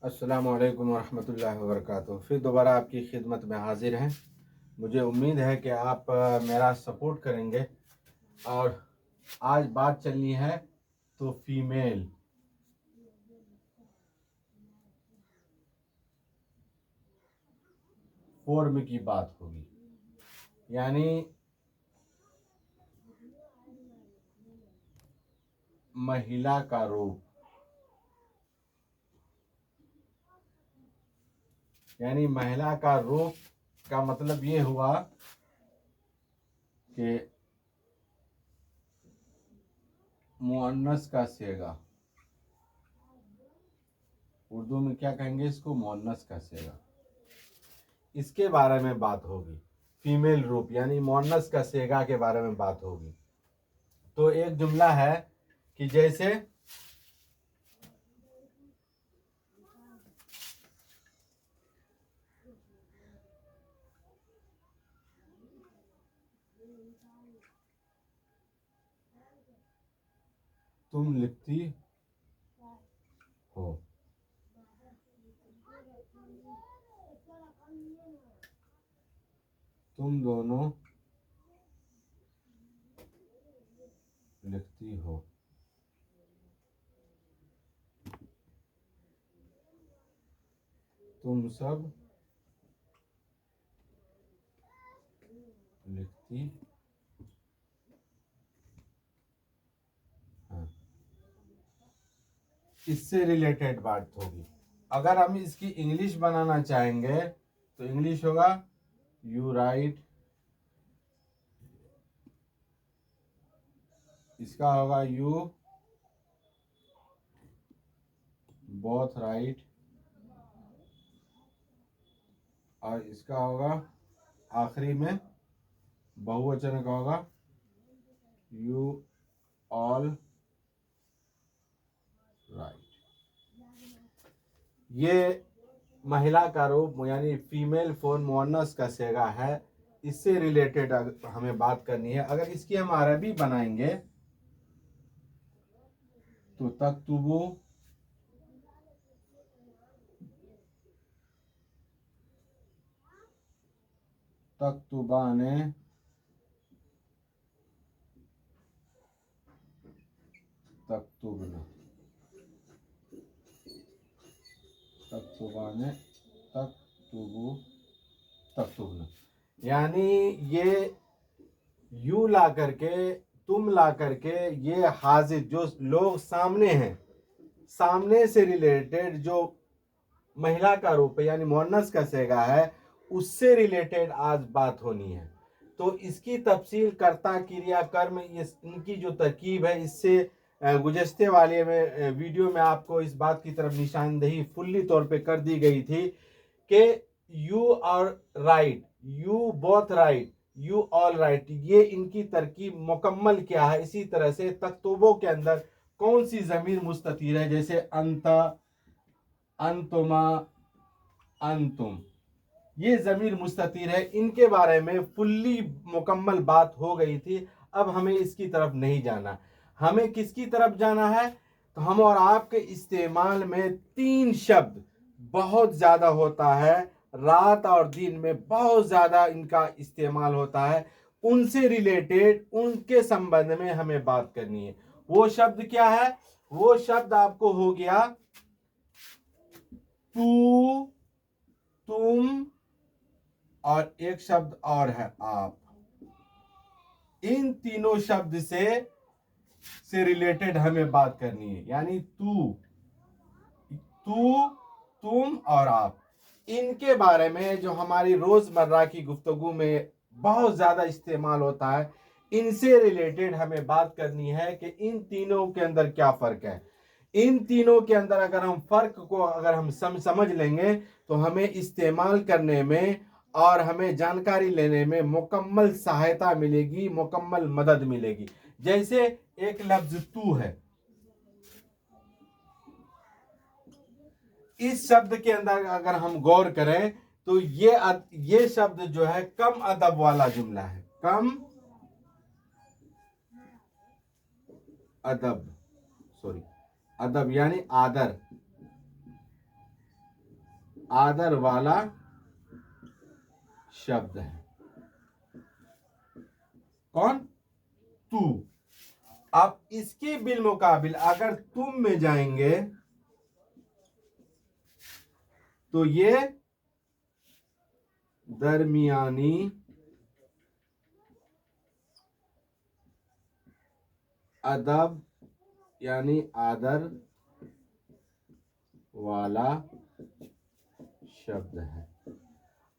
अस्सलामु अलैकुम वरहमतुल्लाहि वबरकातुहू। फिर दोबारा आपकी खिदमत में हाजिर हैं। मुझे उम्मीद है कि आप मेरा सपोर्ट करेंगे। और आज बात चलनी है तो फीमेल फॉर्म की बात होगी, यानी महिला का रूप। यानी महिला का रूप का मतलब ये हुआ कि मुअन्नस का सेगा। उर्दू में क्या कहेंगे इसको? मुअन्नस का सेगा। इसके बारे में बात होगी। फीमेल रूप यानी मुअन्नस का सेगा के बारे में बात होगी। तो एक जुमला है कि जैसे तुम लिखती हो, तुम दोनों लिखती हो, तुम सब लिखती हाँ। इससे रिलेटेड बात होगी। अगर हम इसकी इंग्लिश बनाना चाहेंगे तो इंग्लिश होगा यू राइट, इसका होगा यू बोथ राइट, और इसका होगा आखिरी में बहुवचन का होगा यू ऑल राइट। ये महिला का रूप यानी फीमेल फॉर्म मुअन्नस का सेगा है। इससे रिलेटेड हमें बात करनी है। अगर इसकी हम अरबी बनाएंगे तो तक्तुबु, तक्तुबाने, तक्तुबना, तक्तुबाने, तक्तुबु, तक्तुबना। यानी ये यू ला करके, तुम ला करके, ये हाजिर जो लोग सामने हैं, सामने से रिलेटेड जो महिला का रूप है यानी मुअन्नस का सेगा है, उससे रिलेटेड आज बात होनी है। तो इसकी तफसील कर्ता क्रिया कर्म इनकी जो तरकीब है, इससे गुज़श्ते वाले में वीडियो में आपको इस बात की तरफ निशानदेही फुल्ली तौर पे कर दी गई थी कि यू और right, you both right, you all right, ये इनकी तरकीब मुकम्मल क्या है। इसी तरह से तख्तुबों के अंदर कौन सी ज़मीर मुस्ततीर है, जैसे अंत, अंतुमा, अंतुम, ये ज़मीर मुस्ततीर है। इनके बारे में फुल्ली मुकम्मल बात हो गई थी। अब हमें इसकी तरफ नहीं जाना। हमें किसकी तरफ जाना है? तो हम और आपके इस्तेमाल में तीन शब्द बहुत ज़्यादा होता है, रात और दिन में बहुत ज़्यादा इनका इस्तेमाल होता है। उनसे रिलेटेड, उनके संबंध में हमें बात करनी है। वो शब्द क्या है? वो शब्द आपको हो गया तू, तुम, और एक शब्द और है आप। इन तीनों शब्द से रिलेटेड हमें बात करनी है। यानी तू, तू, तुम और आप, इनके बारे में जो हमारी रोजमर्रा की गुफ्तगू में बहुत ज्यादा इस्तेमाल होता है, इनसे रिलेटेड हमें बात करनी है कि इन तीनों के अंदर क्या फर्क है। इन तीनों के अंदर अगर हम फर्क को अगर हम समझ लेंगे तो हमें इस्तेमाल करने में और हमें जानकारी लेने में मुकम्मल सहायता मिलेगी, मुकम्मल मदद मिलेगी। जैसे एक लफ्ज तू है, इस शब्द के अंदर अगर हम गौर करें तो ये शब्द जो है कम अदब वाला जुमला है। कम अदब, सॉरी, अदब यानी आदर, आदर वाला शब्द है। कौन? तू। अब इसके बिलमुकाबिल अगर तुम में जाएंगे तो ये दरमियानी अदब यानी आदर वाला शब्द है।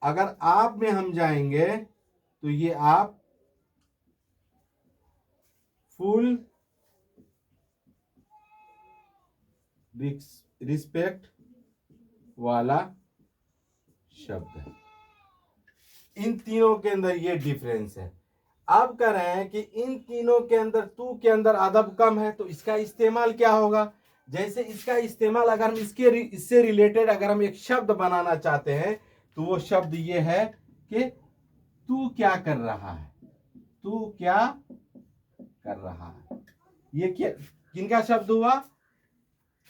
अगर आप में हम जाएंगे तो ये आप फुल रिस्पेक्ट वाला शब्द है। इन तीनों के अंदर ये डिफरेंस है। अब कह रहे हैं कि इन तीनों के अंदर तू के अंदर अदब कम है, तो इसका इस्तेमाल क्या होगा? जैसे इसका इस्तेमाल अगर हम इससे रिलेटेड अगर हम एक शब्द बनाना चाहते हैं तो वो शब्द ये है कि तू क्या कर रहा है। तू क्या कर रहा है, ये क्या किनका शब्द हुआ?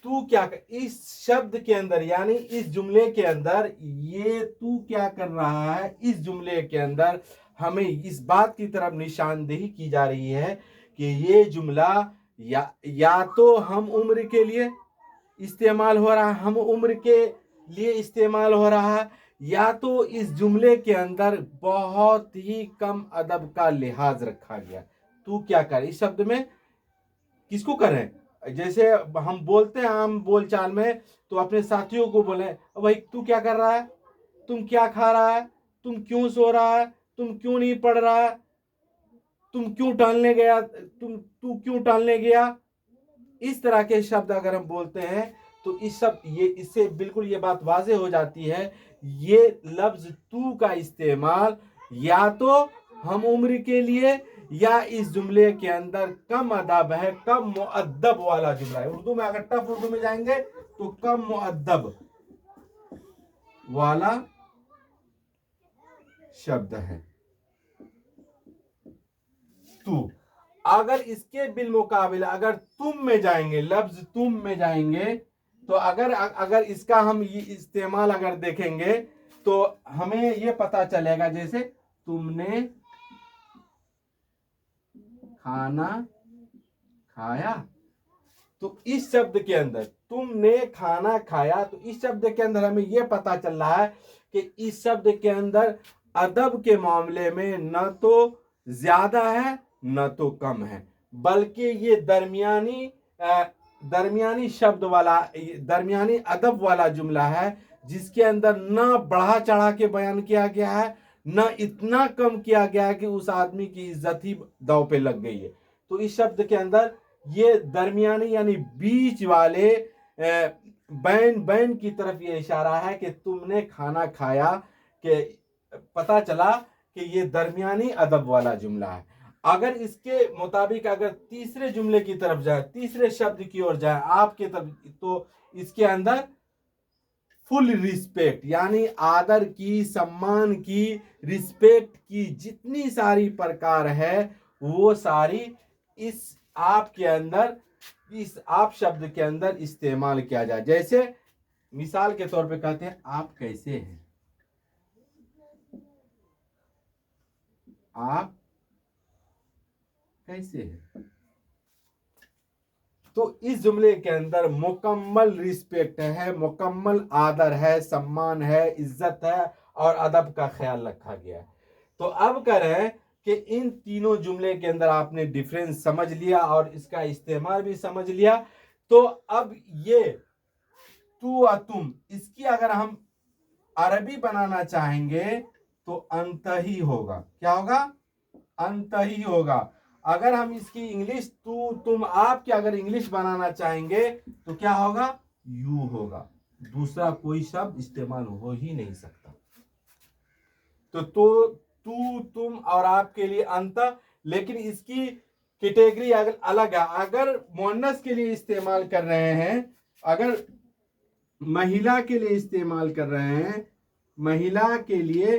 तू क्या कर, इस शब्द के अंदर यानी इस जुमले के अंदर ये तू क्या कर रहा है, इस जुमले के अंदर हमें इस बात की तरफ निशानदेही की जा रही है कि ये जुमला या तो हम उम्र के लिए इस्तेमाल हो रहा है, हम उम्र के लिए इस्तेमाल हो रहा है, या तो इस जुमले के अंदर बहुत ही कम अदब का लिहाज रखा गया। तू क्या कर, इस शब्द में किसको कर रहे हैं? जैसे हम बोलते हैं आम बोलचाल में तो अपने साथियों को बोले भाई तू क्या कर रहा है, तुम क्या खा रहा है, तुम क्यों सो रहा है, तुम क्यों नहीं पढ़ रहा है, तुम क्यों टहलने गया, तू क्यों टहलने गया। इस तरह के शब्द अगर हम बोलते हैं तो इस सब ये इससे बिल्कुल ये बात वाज़ेह हो जाती है, ये लफ्ज तू का इस्तेमाल या तो हम उम्र के लिए या इस जुमले के अंदर कम अदब है, कम मुअद्दब वाला जुमला है। उर्दू में अगर टफ उर्दू में जाएंगे तो कम मुअद्दब वाला शब्द है तू। अगर इसके बिलमुकाबिल अगर तुम में जाएंगे, लफ्ज तुम में जाएंगे तो अगर इसका हम ये इस्तेमाल अगर देखेंगे तो हमें ये पता चलेगा जैसे तुमने खाना खाया। तो इस शब्द के अंदर तुमने खाना खाया, तो इस शब्द के अंदर हमें यह पता चल रहा है कि इस शब्द के अंदर अदब के मामले में न तो ज्यादा है न तो कम है, बल्कि ये दरमियानी शब्द वाला, दरमियानी अदब वाला जुमला है जिसके अंदर न बढ़ा चढ़ा के बयान किया गया है न इतना कम किया गया है कि उस आदमी की इज्जत ही दांव पे लग गई है। तो इस शब्द के अंदर ये दरमियानी यानी बीच वाले बैन की तरफ ये इशारा है कि तुमने खाना खाया, कि पता चला कि ये दरमियानी अदब वाला जुमला है। अगर इसके मुताबिक अगर तीसरे जुमले की तरफ जाए, तीसरे शब्द की ओर जाए आपके तरफ, तो इसके अंदर फुल रिस्पेक्ट यानी आदर की, सम्मान की, रिस्पेक्ट की जितनी सारी प्रकार है वो सारी इस आप के अंदर, इस आप शब्द के अंदर इस्तेमाल किया जाए। जैसे मिसाल के तौर पे कहते हैं आप कैसे हैं, आप कैसे हैं। तो इस जुमले के अंदर मुकम्मल रिस्पेक्ट है, मुकम्मल आदर है, सम्मान है, इज्जत है और अदब का ख्याल रखा गया है। तो अब कह रहे हैं कि इन तीनों जुमले के अंदर आपने डिफरेंस समझ लिया और इसका इस्तेमाल भी समझ लिया। तो अब ये तू और तुम, इसकी अगर हम अरबी बनाना चाहेंगे तो अंत ही होगा। क्या होगा? अंत ही होगा। अगर हम इसकी इंग्लिश तू तुम आप की अगर इंग्लिश बनाना चाहेंगे तो क्या होगा? यू होगा, दूसरा कोई शब्द इस्तेमाल हो ही नहीं सकता। तो तू तुम और आप के लिए अंत, लेकिन इसकी कैटेगरी अगर अलग है। अगर मुअन्नस के लिए इस्तेमाल कर रहे हैं, अगर महिला के लिए इस्तेमाल कर रहे हैं, महिला के लिए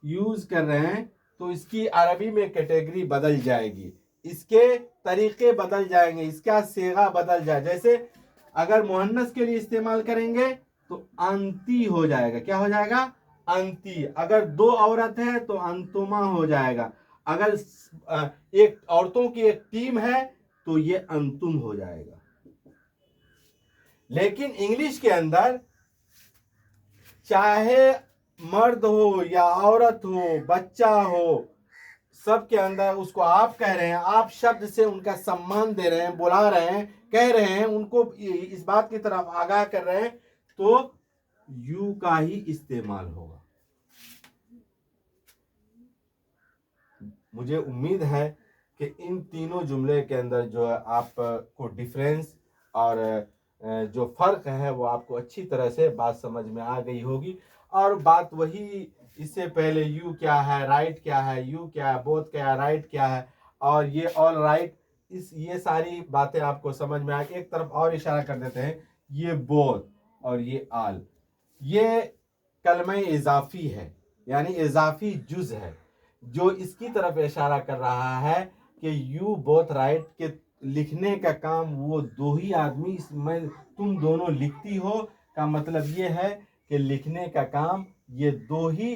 यूज कर रहे हैं तो इसकी अरबी में कैटेगरी बदल जाएगी, इसके तरीके बदल जाएंगे, इसका सेगा बदल जाए। जैसे अगर मुहन्नस के लिए इस्तेमाल करेंगे तो अंती हो जाएगा। क्या हो जाएगा? अंती। अगर दो औरत है तो अंतुमा हो जाएगा। अगर एक औरतों की एक टीम है तो ये अंतुम हो जाएगा। लेकिन इंग्लिश के अंदर चाहे मर्द हो या औरत हो, बच्चा हो, सब के अंदर उसको आप कह रहे हैं, आप शब्द से उनका सम्मान दे रहे हैं, बुला रहे हैं, कह रहे हैं, उनको इस बात की तरफ आगाह कर रहे हैं, तो यू का ही इस्तेमाल होगा। मुझे उम्मीद है कि इन तीनों जुमले के अंदर जो है आपको डिफरेंस और जो फर्क है वो आपको अच्छी तरह से बात समझ में आ गई होगी। और बात वही, इससे पहले यू क्या है, राइट क्या है, यू क्या है, बोथ क्या है, राइट क्या है, और ये ऑल राइट, ये सारी बातें आपको समझ में आ गई। एक तरफ और इशारा कर देते हैं, ये बोथ और ये आल, ये कलमा इजाफी है, यानी इजाफी जुज है, जो इसकी तरफ इशारा कर रहा है कि यू बोथ राइट के लिखने का काम वो दो ही आदमी, इसमें तुम दोनों लिखती हो का मतलब ये है कि लिखने का काम ये दो ही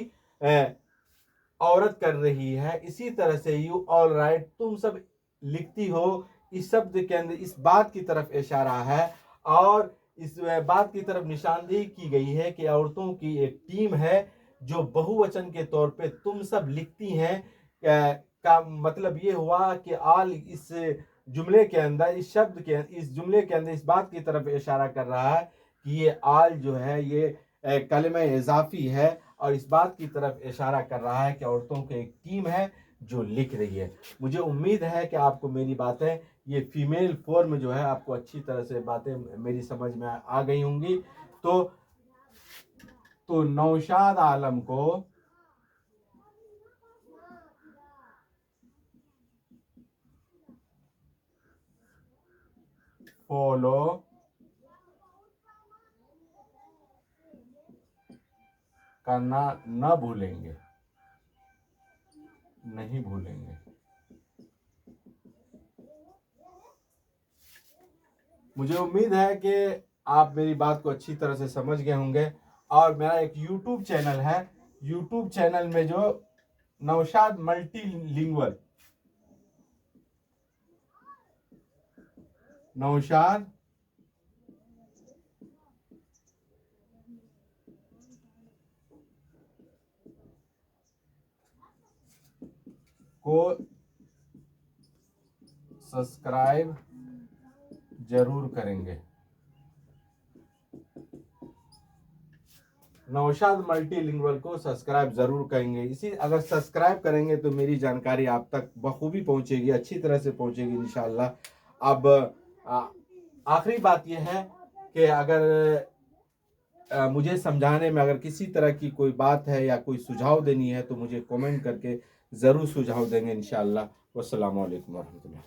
औरत कर रही है। इसी तरह से यू ऑल राइट, तुम सब लिखती हो, इस शब्द के अंदर इस बात की तरफ इशारा है और इस बात की तरफ निशानदेही की गई है कि औरतों की एक टीम है जो बहुवचन के तौर पे तुम सब लिखती हैं। का मतलब ये हुआ कि आल इस जुमले के अंदर, इस शब्द के, इस जुमले के अंदर इस बात की तरफ इशारा कर रहा है कि ये आल जो है ये कलमा इजाफी है और इस बात की तरफ इशारा कर रहा है कि औरतों की एक टीम है जो लिख रही है। मुझे उम्मीद है कि आपको मेरी बातें, ये फीमेल फॉर्म जो है, आपको अच्छी तरह से बातें मेरी समझ में आ गई होंगी। तो नौशाद आलम को फॉलो करना न भूलेंगे, नहीं भूलेंगे। मुझे उम्मीद है कि आप मेरी बात को अच्छी तरह से समझ गए होंगे। और मेरा एक यूट्यूब चैनल है, यूट्यूब चैनल में जो नौशाद मल्टीलिंगुअल, नौशाद को सब्सक्राइब जरूर करेंगे। नौशाद मल्टीलिंगुअल को सब्सक्राइब जरूर करेंगे। इसी अगर सब्सक्राइब करेंगे तो मेरी जानकारी आप तक बखूबी पहुंचेगी, अच्छी तरह से पहुंचेगी इंशाल्लाह। अब आखिरी बात यह है कि अगर मुझे समझाने में अगर किसी तरह की कोई बात है या कोई सुझाव देनी है तो मुझे कमेंट करके ज़रूर सुझाव देंगे इंशाल्लाह। वस्सलामु अलैकुम वरहमतुल्लाह।